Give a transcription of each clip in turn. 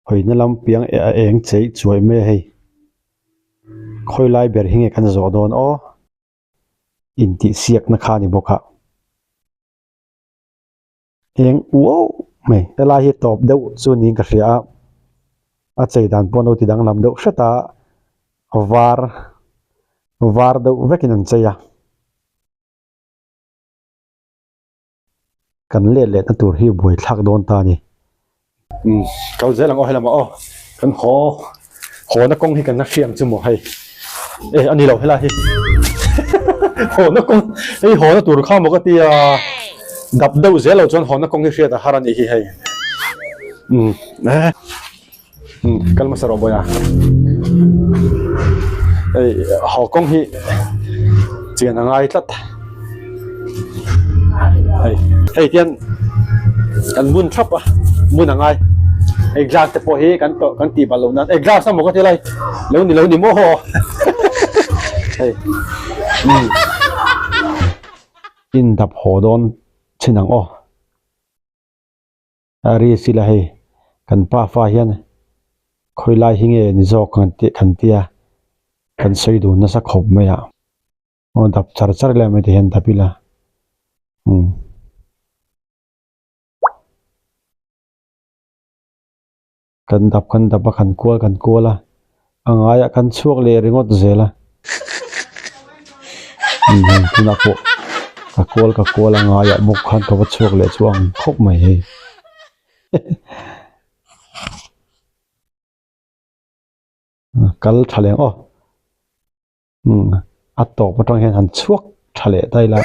hồi nó làm piang eng chơi chuối mê hay khôi lai ber hinge kan zo don o in ti siak na khani boka eng wow mày la hi top deuh chu ni ka ria a chei dan pono ti dang lam deuh shata var deuh vekin an cheya kan le na tur hi boi thak don ta ni kau zelang o helama o kan ho na kong hi kan na hriam chu mo hay ani lo hela hi ho na kong ho na tur kha mo ka ti đập đâu dễ lâu chọn họ nó công nghiệp ta haran ý hay cái mà sao rồi à họ công hi chuyện là ai tất hay tiền cần muốn thấp à muốn là ai glass thì po hi cần tì vào lồngนั้นglass sao mà có thể này lâu đi mua họ in đập họ đón trên nắng o ari sila hay kan pa fa hian khoi lai hinge ni zo kan tia kan sei du na sa khop me ya o dap char le me te hen tapila kan dap kan kuala angaya kan chuak le ringot zela tuna po ka kuala ngaya muk khan ka chuak le chuang khop mai he kal thaleng o atok patang hen han chuak thale tai la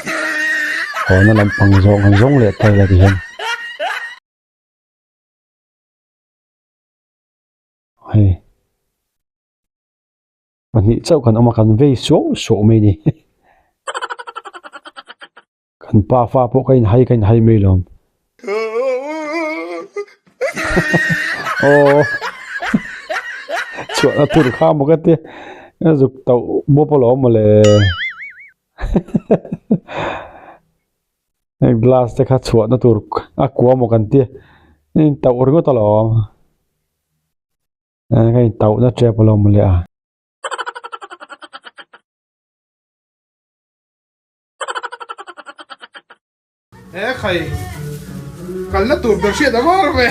hona lam pang zong le tai la di hen hey pani chau kan ama kan vei so me ni kan pa fa po kain hai me lom oh chuột nó tur kha một cái tia nó dục tàu bố bao lỗ mà lệ glass te kha chuột nó tur aqua một cái tia tàu rồi có tàu lỗ cái tàu nó treo bao lỗ mà lệ à khay cần nó tur được chuyện đó mà về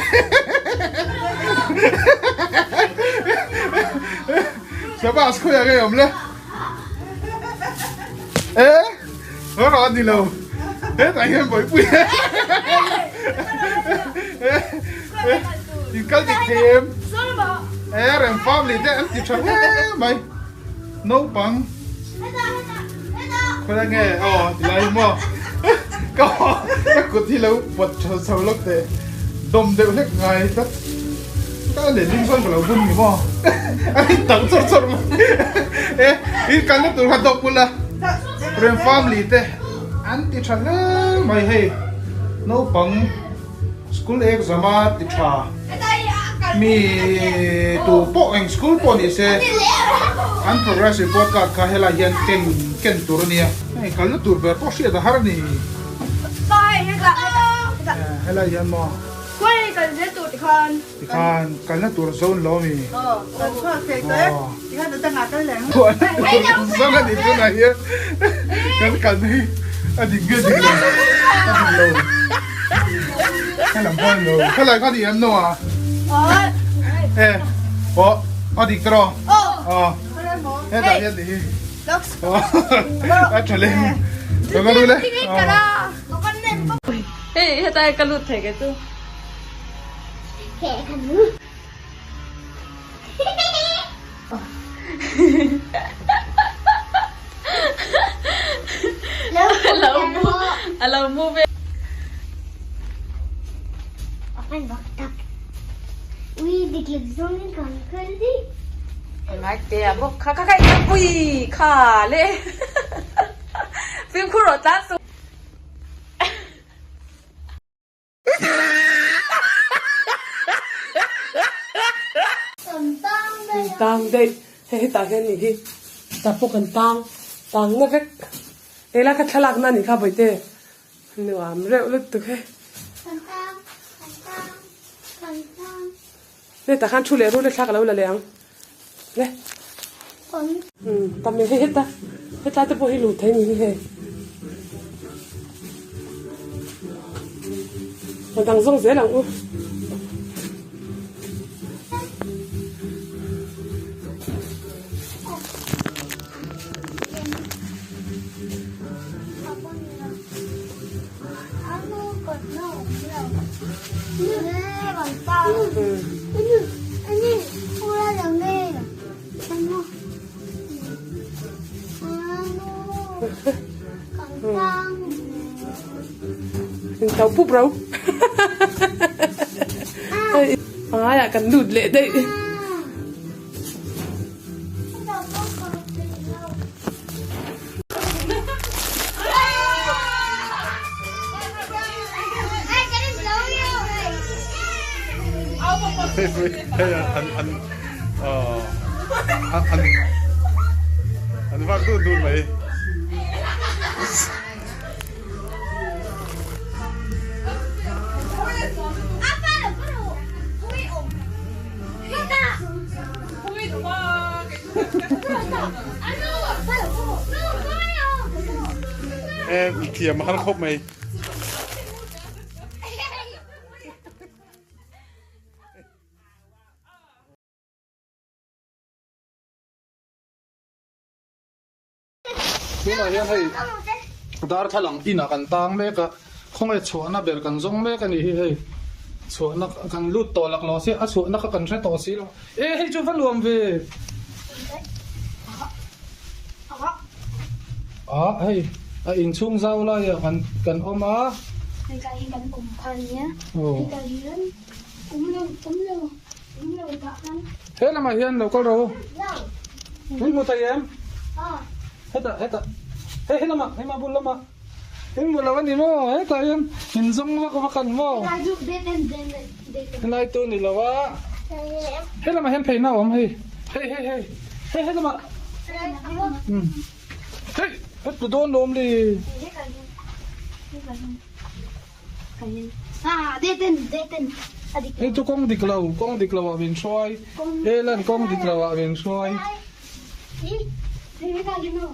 sao bà khơi cái ẩm lên nó còn gì đâu tại em bởi quỷ thì cắt thịt thêm rồi family thế anh chỉ cho mày nấu bằng khơi nghe thì lấy mà cái cột thì lâu bật sầu lốc thế đom đều hết ngày tất cái để linh phân của lão bún gì mà anh tận sốt mà ít cái nó tụi hoạt động của là rồi family thế anh thì chả lẽ mày hay nấu bằng school exam thì chả mi tụ bộ anh school bộ này sẽ anh progressive podcast cả hay là hiện ken tụi này này cái nó tụi bé có chuyện là hard này hay là hiện mà quay cần sẽ tụt con cái nó tụt zone lo mi cần cho thế đấy thì hắn tự ngã tới lẻn sao cái gì thế này nhá cái này anh đi cái gì anh lâu cái làm con lâu cái này cái gì em đâu à anh đi cái đó cái này cái gì anh trả lên rồi cái đuôi đấy ê tay cái lụt thế cái tu kẻ thằng ngư lâu mua về anh bảo tập uy đi kiếm xong nên còn khơi đi nói tiền bốc khá ui khá lệ phim khu rồi ta xuống tang đây he ta cái này đi ta phụ cần tang nó vết đây là cái thlalak na ni kha bồi te nếu am rêu lứt được he cần tang เนี่ยแต่ขั้นชุเลรู้เลยชักแล้วละเลี้ยงเลย คน ทำยังไงเฮ็ดตาจะพอให้รู้ไทยนี่เฮ้มันดังส่งเสียหลังอู้ ano còn no nè còn tao anh ora lang nè ano ano còn tao Mình tao búp rau ai à cần đụt lệ đây anh phát đun đun mày em kìa mà hắn khóc mày Kina hian hei dar thalang ina kan tang mek a khongai chuana ber kan zong mek ani hi hei chuana kan lut to lak lo se a chuana ka kan hre to si lo e hei chu van luam ve hei a in chung zau la ya kan oma Mình cái hình cảnh cùng phần nhé. oh Mình cái hình cũng lâu cả anh. thế là mà hian lo ko ro Lâu. hin mu tay em Ờ. heta hei hei ma bul lama hin mu lawan ni mo hei ta hian hin zong wa ko kan mo Cái giúp đến nai tu ni lawa hei lama hian phei na om hei hei lama hei hết tụi đôn ôm đi à đây tên hei tụi con địch lầu ở bên xoay hei lần con địch lầu ở bên xoay đây cái gì nữa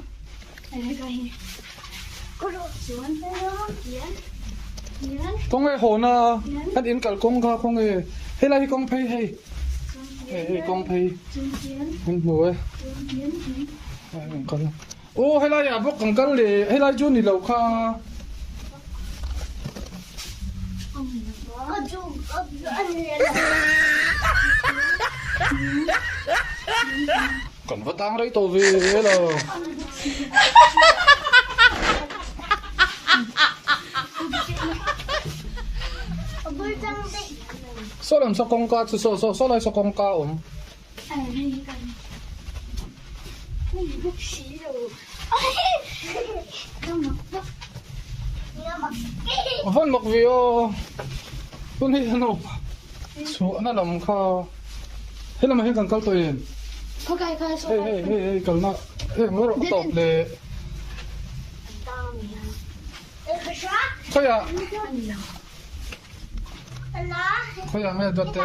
đây cái gì có đồ xuống đây đó nhớ con nghe hồn à hết in cả con ca con nghe hei lại con pay hei con pay con mua con ô hei lại à bốc con cắn lì hei lại chú ni lầu kha còn vắt tang đấy tôi về là số làm sao con ca số lại sao con ca ổn vẫn mặc vì con đi nó số nó làm kha thế là mà hết cần câu tôi có cái số hey cần nó nó rõ tộc để thôi à thôi à mẹ giật thế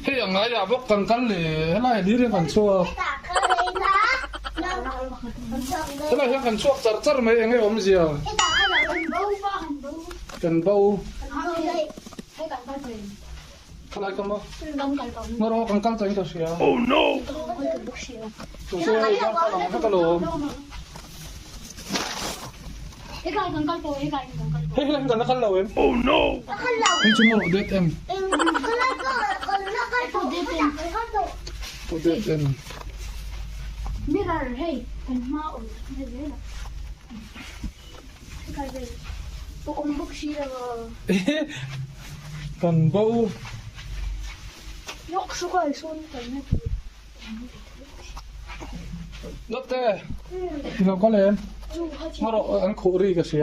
hey à ngay à bốc cần cắn để thế này đi đến cần xua thế này cần xua chặt chặt mấy anh ấy ôm gì à cần bâu cái này không nó đó cần cắn cho anh ta xia oh no tụi tôi hay cắn lòng hết cả lỗ hey cần nó cắn lỗ em oh no anh chúng nó đứt em tôi đứt em Mirror, hey, kan mau, ni dia lah. Cái bộ ông bốc xí là cần bâu nhóc số cái xuân cái này đất thế thì nó có lên nó độ ăn khổ đi cái gì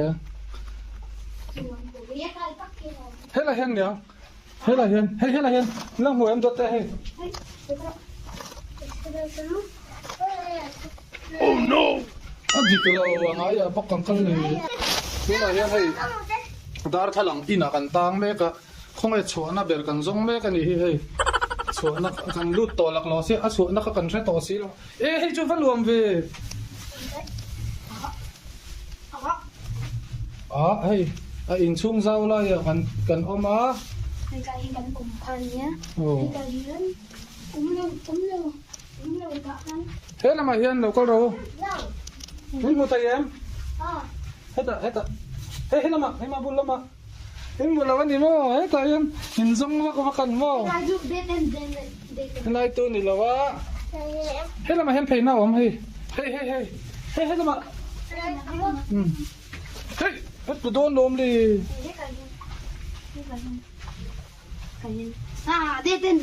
hết là hiền nhỉ hết là hiền nó ngồi em đất thế oh no anh chỉ có anh ấy bắt con này thế là hiền hay dar thalang ina kan tang me ka không ai chua na ber kan zong me kan hi hei chua na kan lut to lak lo se a chua na ka kan re to si lo e hei chu van luam ve hei a in chung zau la ya kan om a Hay cái gần cùng phần nhé. ồ Hay cái lớn cũng lâu cả lắm. thế là mà hiền đâu có đâu Lâu. Hei mo tay em Ờ. Heta. Hei ma bul lama. Hei mo lawan ni mo. Heta yan. Hinzong mo kumakan mo. Cái giúp đến. Hinay to ni lawa. Hei lama hen pay na om hei. Hei lama. Hei. Hei don lom li. À, đến.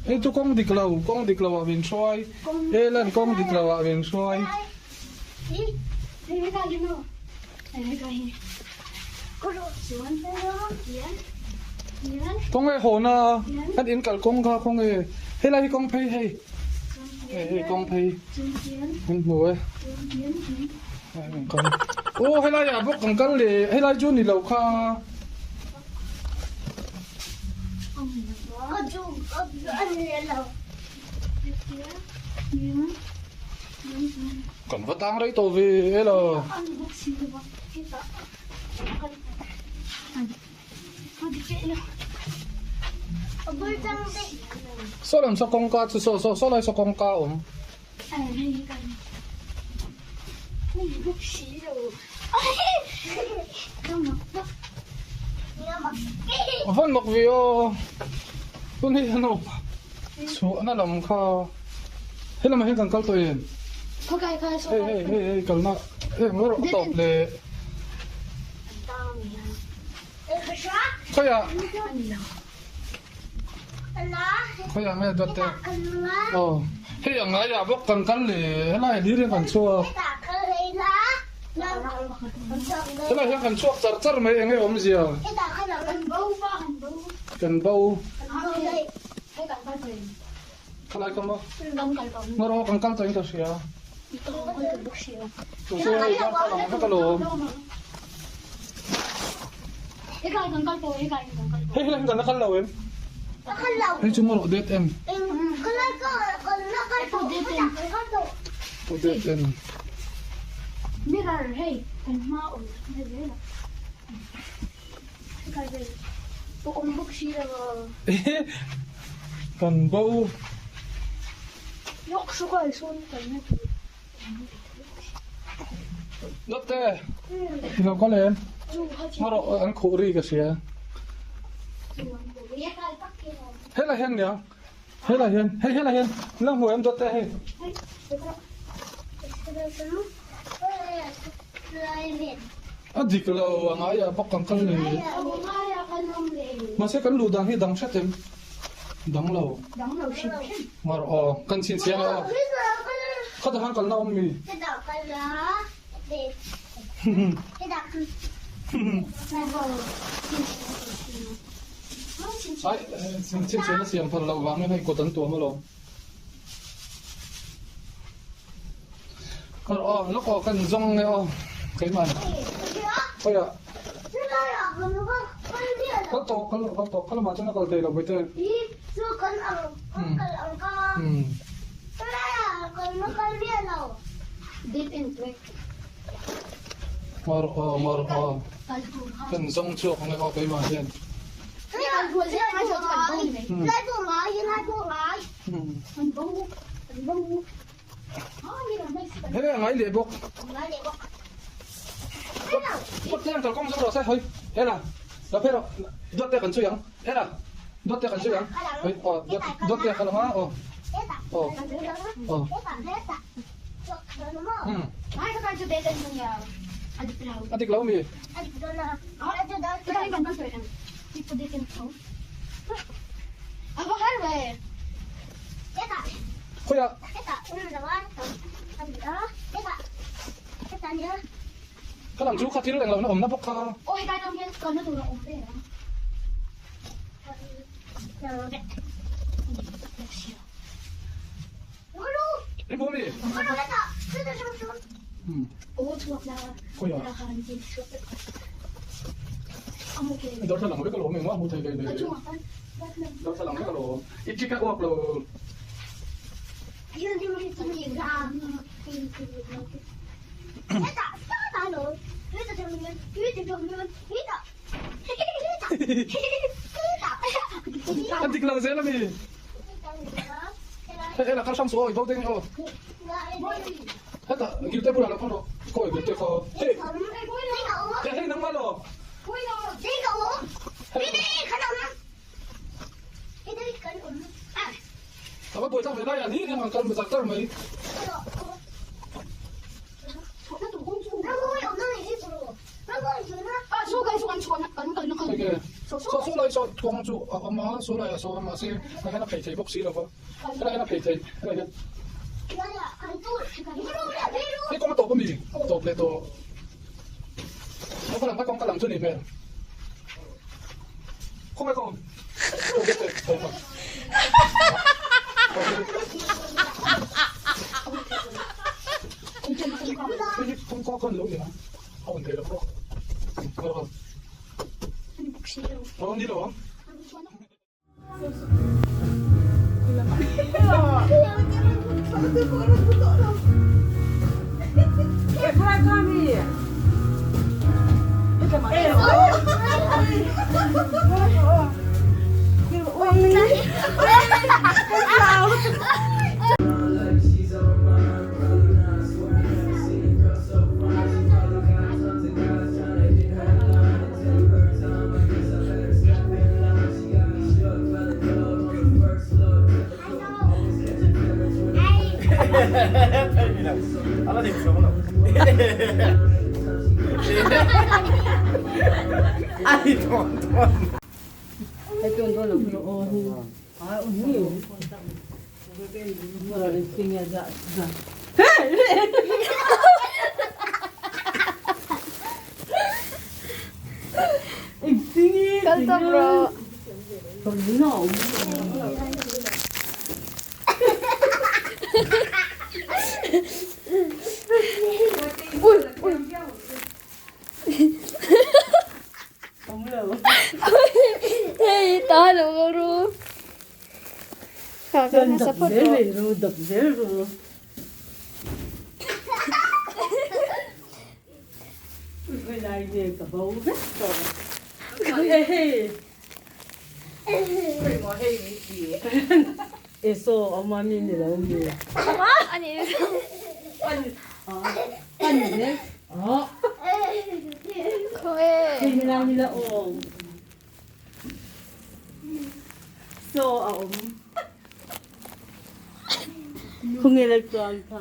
Hei tu kong diklaw min soy. Hei lan kong diklaw min soy. Hay cái gì nữa? Hay cái. Cô rồi, xuống đây đó, Yến. Kong e ho na. Kan in kal kong ka kong e. Hei la hi kong pay hei. Hei kong pay. Hin mo e. Ô hay là nhà bốc cầm cân lì hay là chú đi lầu kha còn vẫn đang đấy tôi về ấy là số làm sao con ca số lại sao con ca ổn vẫn mặc vì tôi nghĩ nó số nó làm kha hay là mà hay cần câu tôi hey cần nó hey mới rồi tập để khơi à mẹ đợt đấy hey yang ngay à bốc cần cắn để hay là đi riêng cần xua thế là hiện cần chuộc chặt mấy anh ấy ôm gì à cần bầu cái này không bao nó đâu cần cắn tới đâu xíu tôi sẽ đi ra làm cái lỗ Cái này cần coi tôi, cái này cần coi tôi. hey là cần nó khăn lầu em hey chúng nó đét em tôi đét em Mirror, hey, cần mau, cái gì đó. Cái gì? Tôi ôm bức xí rồi. cần bầu Nhóc số cái xuống cái này. đét thế thì làm có lên nó đâu ăn khổ đi cái gì à hết là hen nhỉ hết là hen lăng hồi em đét thế hey đi cái lầu anh ấy bóc cầm cân này mà sẽ cân lù đằng hay đằng sát em đằng lầu mà cân xin xe nữa có thể hàng cân nào mi ai xin xe nó xiêm phần lầu vàng hay có tấn tua mà lầu còn nó có cần rong này cái mà thôi à có to mà cho nó còn tệ là bây giờ mà cần rong chưa không có cái mà hiện thế là ngay lệ bốc bốc thêm thằng con rồi sao thôi thế là nó phải rồi đốt tay cần chui yang thế là đốt tay cần chui yang đốt tay cần mà adik lau mi Cái này cần coi tôi. Đi tôi đi tìm số. Apa hal vậy? khôi à cái làm chú khát thiếu lạnh nó ổn nó bốc kha Ôi cái trong kia còn nó tụi nó ổn đấy đi bố mi Ôi thuộc là khôi à là hàng gì suốt Daw sa lang may kalo may mo mo tay kay. Daw sa lang may kalo. Ichika ko uplo. Yun din mo ito yung ram. Ito, talo. Ito naman. Ito naman. Ito. Antik lang sila mi. La karsam so daw din oh. Hata, gilte pura la paro. Ko gilte ko. Hey, hey nang malo. Apa boleh tak bela ya ni yang akan besar mai. So lai so kong chu ama so lai so ama se na pay tay box sila ba. Na pay tay. Ni kong to mi. To pleto. Ako lang ba kong kalang ni mer. Kung ako. Kung ko kan lo ya. Ako hindi ko. Pero oh, hindi lo. Kanta bro. Hey, talo bro. Kakak nasa foto. Eso 엄마미 nila umi. Ani. 아니네. Koe. nila om. So om. Kung ilag ko ang ta.